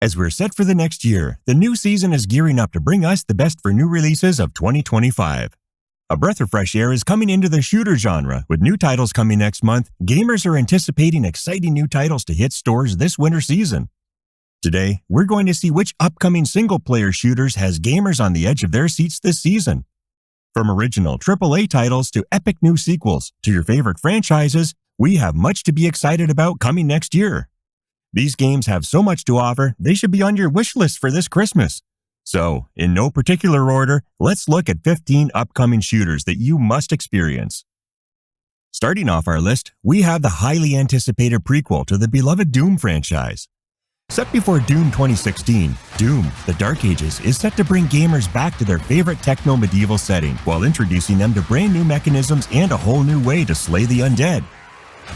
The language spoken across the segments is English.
As we're set for the next year, the new season is gearing up to bring us the best for new releases of 2025. A breath of fresh air is coming into the shooter genre. With new titles coming next month, gamers are anticipating exciting new titles to hit stores this winter season. Today, we're going to see which upcoming single-player shooters has gamers on the edge of their seats this season. From original AAA titles to epic new sequels to your favorite franchises, we have much to be excited about coming next year. These games have so much to offer, they should be on your wish list for this Christmas. So, in no particular order, let's look at 15 upcoming shooters that you must experience. Starting off our list, we have the highly anticipated prequel to the beloved Doom franchise. Set before Doom 2016, Doom: The Dark Ages is set to bring gamers back to their favorite techno-medieval setting while introducing them to brand new mechanisms and a whole new way to slay the undead.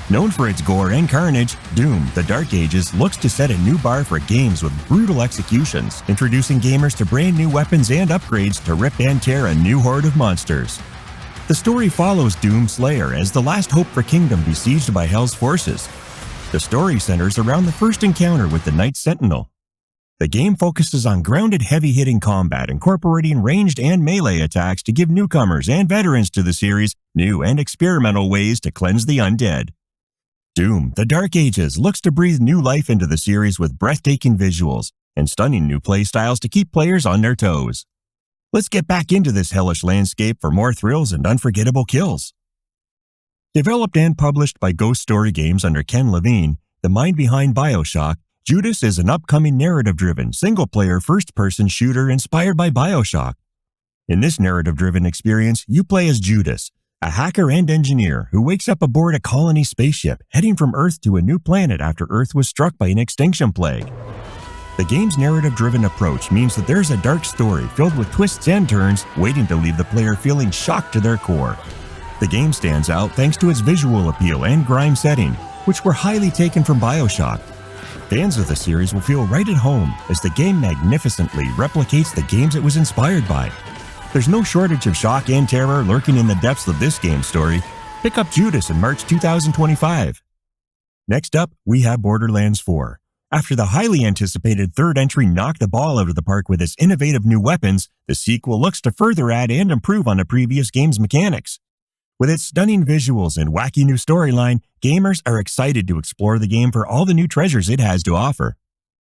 Known for its gore and carnage, Doom: The Dark Ages looks to set a new bar for games with brutal executions, introducing gamers to brand new weapons and upgrades to rip and tear a new horde of monsters. The story follows Doom Slayer as the last hope for Kingdom besieged by Hell's forces. The story centers around the first encounter with the Night Sentinel. The game focuses on grounded heavy-hitting combat, incorporating ranged and melee attacks to give newcomers and veterans to the series new and experimental ways to cleanse the undead. Doom: The Dark Ages looks to breathe new life into the series with breathtaking visuals and stunning new playstyles to keep players on their toes. Let's get back into this hellish landscape for more thrills and unforgettable kills. Developed and published by Ghost Story Games under Ken Levine, the mind behind BioShock, Judas is an upcoming narrative-driven, single-player first-person shooter inspired by BioShock. In this narrative-driven experience, you play as Judas, a hacker and engineer who wakes up aboard a colony spaceship heading from Earth to a new planet after Earth was struck by an extinction plague. The game's narrative-driven approach means that there's a dark story filled with twists and turns waiting to leave the player feeling shocked to their core. The game stands out thanks to its visual appeal and grime setting, which were highly taken from BioShock. Fans of the series will feel right at home as the game magnificently replicates the games it was inspired by. There's no shortage of shock and terror lurking in the depths of this game's story. Pick up Judas in March 2025. Next up, we have Borderlands 4. After the highly anticipated third entry knocked the ball out of the park with its innovative new weapons, the sequel looks to further add and improve on the previous game's mechanics. With its stunning visuals and wacky new storyline, gamers are excited to explore the game for all the new treasures it has to offer.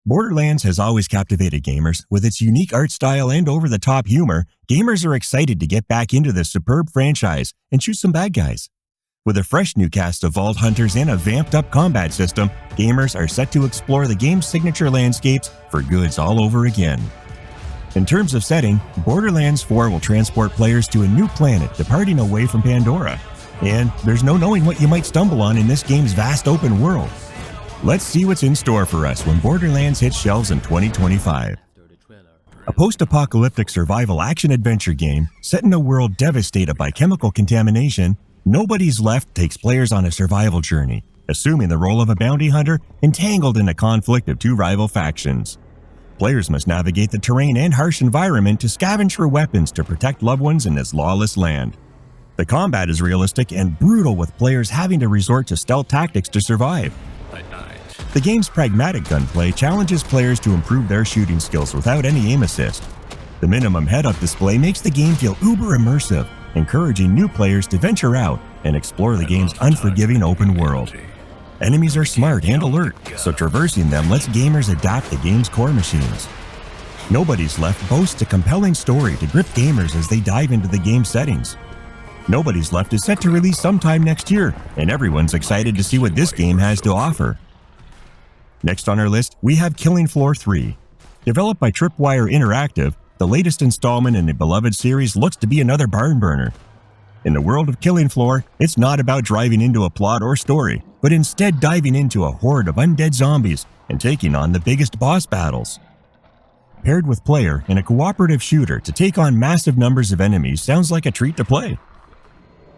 Borderlands has always captivated gamers. With its unique art style and over-the-top humor, gamers are excited to get back into this superb franchise and shoot some bad guys. With a fresh new cast of Vault Hunters and a vamped-up combat system, gamers are set to explore the game's signature landscapes for goods all over again. In terms of setting, Borderlands 4 will transport players to a new planet departing away from Pandora. And there's no knowing what you might stumble on in this game's vast open world. Let's see what's in store for us when Borderlands hits shelves in 2025. A post-apocalyptic survival action-adventure game set in a world devastated by chemical contamination, Nobody's Left takes players on a survival journey, assuming the role of a bounty hunter entangled in a conflict of two rival factions. Players must navigate the terrain and harsh environment to scavenge for weapons to protect loved ones in this lawless land. The combat is realistic and brutal, with players having to resort to stealth tactics to survive. The game's pragmatic gunplay challenges players to improve their shooting skills without any aim assist. The minimum head-up display makes the game feel uber immersive, encouraging new players to venture out and explore the game's unforgiving open world. Enemies are smart and alert, so traversing them lets gamers adapt the game's core machines. Nobody's Left boasts a compelling story to grip gamers as they dive into the game's settings. Nobody's Left is set to release sometime next year, and everyone's excited to see what this game has to offer. Next on our list, we have Killing Floor 3. Developed by Tripwire Interactive, the latest installment in the beloved series looks to be another barn burner. In the world of Killing Floor, it's not about driving into a plot or story, but instead diving into a horde of undead zombies and taking on the biggest boss battles. Paired with player in a cooperative shooter to take on massive numbers of enemies sounds like a treat to play.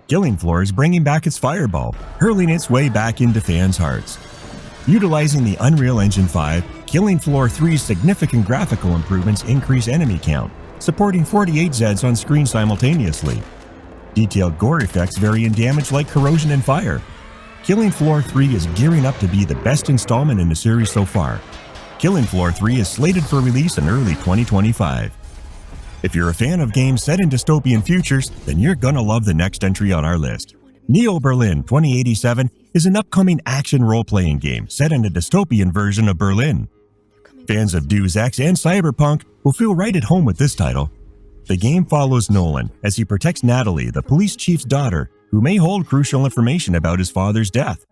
Killing Floor is bringing back its fireball, hurling its way back into fans' hearts. Utilizing the Unreal Engine 5, Killing Floor 3's significant graphical improvements increase enemy count, supporting 48 Zeds on screen simultaneously. Detailed gore effects vary in damage like corrosion and fire. Killing Floor 3 is gearing up to be the best installment in the series so far. Killing Floor 3 is slated for release in early 2025. If you're a fan of games set in dystopian futures, then you're gonna love the next entry on our list. Neo Berlin 2087 is an upcoming action role-playing game set in a dystopian version of Berlin. Fans of Deus Ex and Cyberpunk will feel right at home with this title. The game follows Nolan as he protects Natalie, the police chief's daughter, who may hold crucial information about his father's death.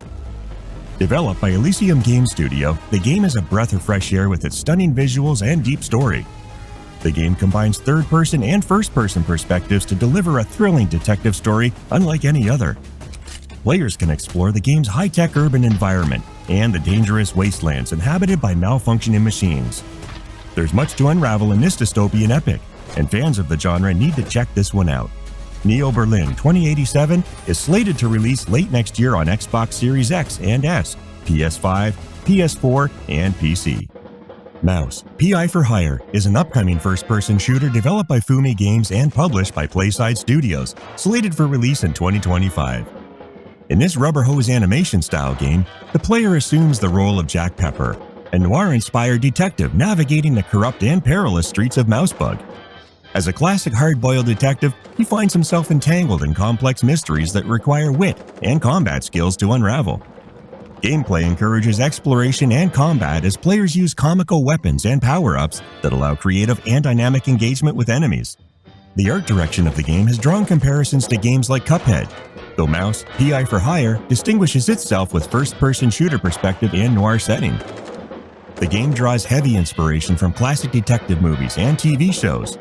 Developed by Elysium Game Studio, the game is a breath of fresh air with its stunning visuals and deep story. The game combines third-person and first-person perspectives to deliver a thrilling detective story unlike any other. Players can explore the game's high-tech urban environment and the dangerous wastelands inhabited by malfunctioning machines. There's much to unravel in this dystopian epic, and fans of the genre need to check this one out. Neo Berlin 2087 is slated to release late next year on Xbox Series X and S, PS5, PS4, and PC. Mouse: PI for Hire is an upcoming first-person shooter developed by Fumi Games and published by PlaySide Studios, slated for release in 2025. In this rubber hose animation-style game, the player assumes the role of Jack Pepper, a noir-inspired detective navigating the corrupt and perilous streets of Mousebug. As a classic hard-boiled detective, he finds himself entangled in complex mysteries that require wit and combat skills to unravel. Gameplay encourages exploration and combat as players use comical weapons and power-ups that allow creative and dynamic engagement with enemies. The art direction of the game has drawn comparisons to games like Cuphead, though Mouse: PI for Hire distinguishes itself with first-person shooter perspective and noir setting. The game draws heavy inspiration from classic detective movies and TV shows.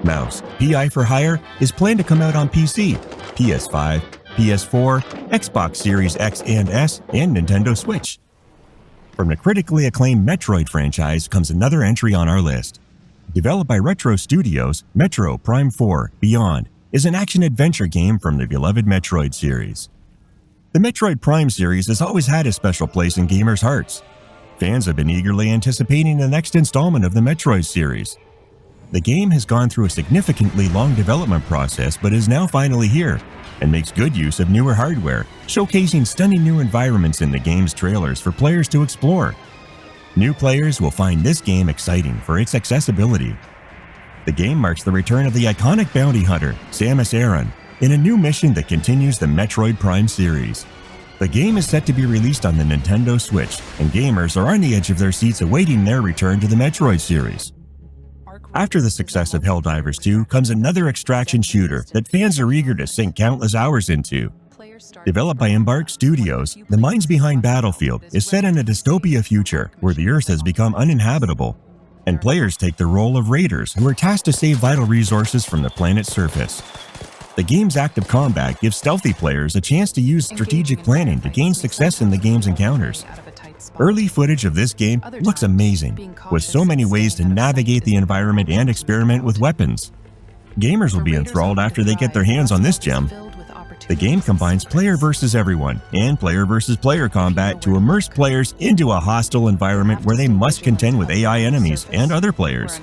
Mouse: PI for Hire is planned to come out on PC, PS5, PS4, Xbox Series X and S, and Nintendo Switch. From the critically acclaimed Metroid franchise comes another entry on our list. Developed by Retro Studios, Metro Prime 4 Beyond is an action-adventure game from the beloved Metroid series. The Metroid Prime series has always had a special place in gamers' hearts. Fans have been eagerly anticipating the next installment of the Metroid series. The game has gone through a significantly long development process but is now finally here, and makes good use of newer hardware, showcasing stunning new environments in the game's trailers for players to explore. New players will find this game exciting for its accessibility. The game marks the return of the iconic bounty hunter, Samus Aran, in a new mission that continues the Metroid Prime series. The game is set to be released on the Nintendo Switch, and gamers are on the edge of their seats awaiting their return to the Metroid series. After the success of Helldivers 2 comes another extraction shooter that fans are eager to sink countless hours into. Developed by Embark Studios, the minds behind Battlefield is set in a dystopia future where the Earth has become uninhabitable, and players take the role of raiders who are tasked to save vital resources from the planet's surface. The game's active combat gives stealthy players a chance to use strategic planning to gain success in the game's encounters. Early footage of this game looks amazing, with so many ways to navigate the environment and experiment with weapons. Gamers will be enthralled after they get their hands on this gem. The game combines player versus everyone and player versus player combat to immerse players into a hostile environment where they must contend with AI enemies and other players.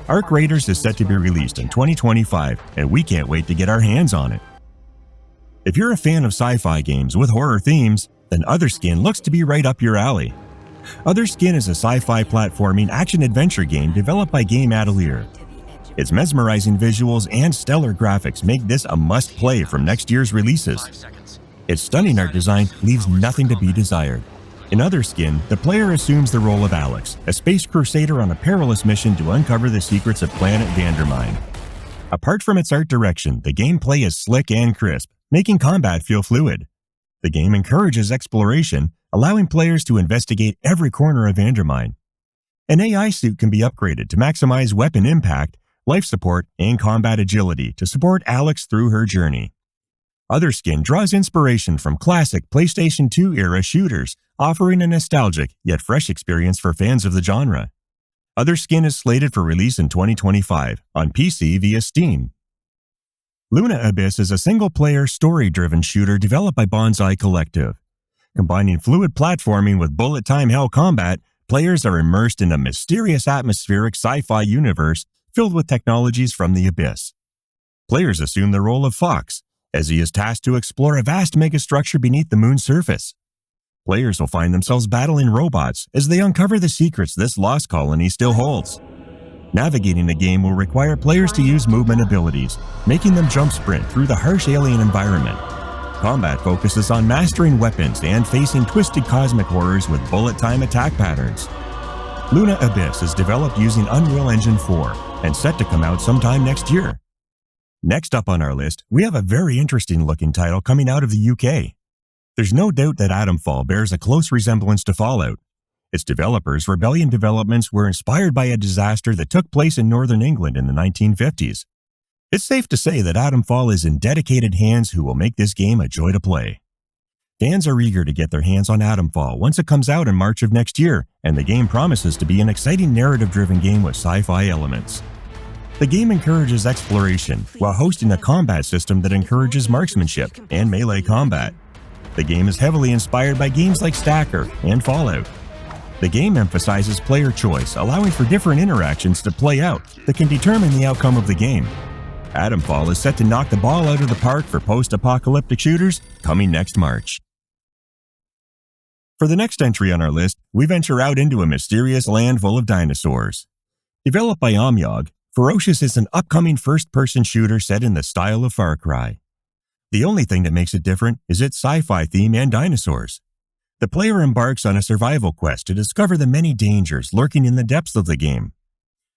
Arc Raiders is set to be released in 2025, and we can't wait to get our hands on it. If you're a fan of sci-fi games with horror themes, then Otherskin looks to be right up your alley. Otherskin is a sci-fi platforming action-adventure game developed by Game Atelier. Its mesmerizing visuals and stellar graphics make this a must-play from next year's releases. Its stunning art design leaves nothing to be desired. In Otherskin, the player assumes the role of Alex, a space crusader on a perilous mission to uncover the secrets of planet Vandermine. Apart from its art direction, the gameplay is slick and crisp, making combat feel fluid. The game encourages exploration, allowing players to investigate every corner of Vandermine. An AI suit can be upgraded to maximize weapon impact, life support, and combat agility to support Alex through her journey. Otherskin draws inspiration from classic PlayStation 2 era shooters, offering a nostalgic yet fresh experience for fans of the genre. Otherskin is slated for release in 2025 on PC via Steam. Luna Abyss is a single-player, story-driven shooter developed by Bonsai Collective. Combining fluid platforming with bullet-time hell combat, players are immersed in a mysterious atmospheric sci-fi universe filled with technologies from the Abyss. Players assume the role of Fox, as he is tasked to explore a vast megastructure beneath the moon's surface. Players will find themselves battling robots as they uncover the secrets this lost colony still holds. Navigating the game will require players to use movement abilities, making them jump sprint through the harsh alien environment. Combat focuses on mastering weapons and facing twisted cosmic horrors with bullet time attack patterns. Luna Abyss is developed using Unreal Engine 4 and set to come out sometime next year. Next up on our list, we have a very interesting looking title coming out of the UK. There's no doubt that Atomfall bears a close resemblance to Fallout. Its developers, Rebellion Developments, were inspired by a disaster that took place in northern England in the 1950s. It's safe to say that Atomfall is in dedicated hands who will make this game a joy to play. Fans are eager to get their hands on Atomfall once it comes out in March of next year, and the game promises to be an exciting narrative-driven game with sci-fi elements. The game encourages exploration while hosting a combat system that encourages marksmanship and melee combat. The game is heavily inspired by games like Stacker and Fallout. The game emphasizes player choice, allowing for different interactions to play out that can determine the outcome of the game. Atomfall is set to knock the ball out of the park for post-apocalyptic shooters coming next March. For the next entry on our list, we venture out into a mysterious land full of dinosaurs. Developed by Omyog, Ferocious is an upcoming first-person shooter set in the style of Far Cry. The only thing that makes it different is its sci-fi theme and dinosaurs. The player embarks on a survival quest to discover the many dangers lurking in the depths of the game.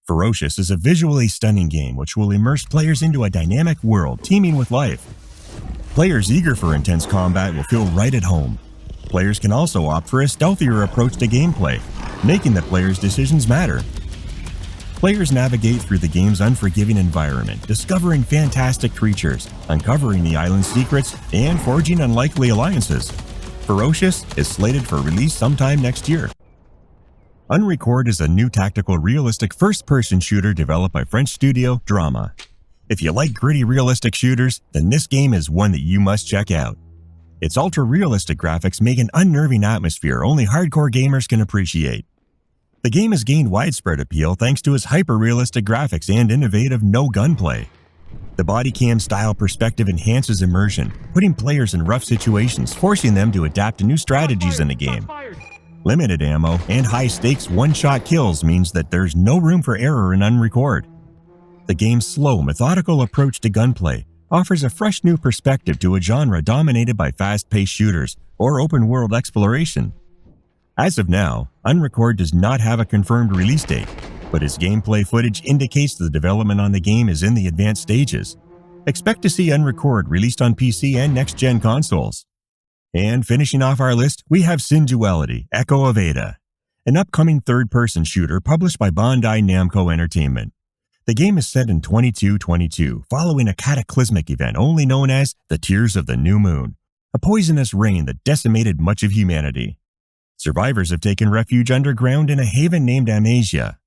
Ferocious is a visually stunning game which will immerse players into a dynamic world teeming with life. Players eager for intense combat will feel right at home. Players can also opt for a stealthier approach to gameplay, making the player's decisions matter. Players navigate through the game's unforgiving environment, discovering fantastic creatures, uncovering the island's secrets, and forging unlikely alliances. Ferocious is slated for release sometime next year. Unrecord is a new tactical realistic first-person shooter developed by French studio Drama. If you like gritty realistic shooters, then this game is one that you must check out. Its ultra-realistic graphics make an unnerving atmosphere only hardcore gamers can appreciate. The game has gained widespread appeal thanks to its hyper-realistic graphics and innovative no-gunplay. The body cam style perspective enhances immersion, putting players in rough situations, forcing them to adapt to new strategies in the game. Limited ammo and high-stakes one-shot kills means that there's no room for error in Unrecord. The game's slow, methodical approach to gunplay offers a fresh new perspective to a genre dominated by fast-paced shooters or open-world exploration. As of now, Unrecord does not have a confirmed release date, but its gameplay footage indicates the development on the game is in the advanced stages. Expect to see Unrecord released on PC and next-gen consoles. And finishing off our list, we have Synduality: Echo of Ada, an upcoming third-person shooter published by Bandai Namco Entertainment. The game is set in 2222, following a cataclysmic event only known as the Tears of the New Moon, a poisonous rain that decimated much of humanity. Survivors have taken refuge underground in a haven named Amasia.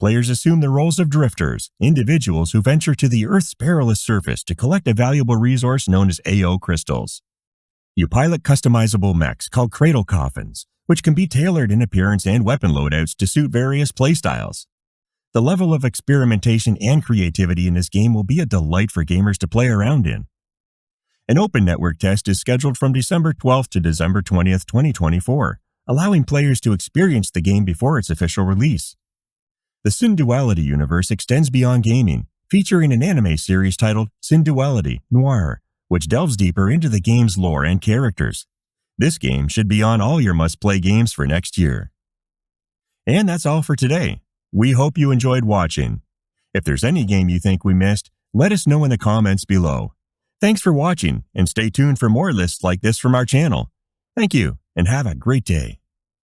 Players assume the roles of drifters, individuals who venture to the Earth's perilous surface to collect a valuable resource known as AO crystals. You pilot customizable mechs called cradle coffins, which can be tailored in appearance and weapon loadouts to suit various playstyles. The level of experimentation and creativity in this game will be a delight for gamers to play around in. An open network test is scheduled from December 12th to December 20th, 2024, allowing players to experience the game before its official release. The Synduality universe extends beyond gaming, featuring an anime series titled Synduality Noir, which delves deeper into the game's lore and characters. This game should be on all your must-play games for next year. And that's all for today. We hope you enjoyed watching. If there's any game you think we missed, let us know in the comments below. Thanks for watching, and stay tuned for more lists like this from our channel. Thank you, and have a great day.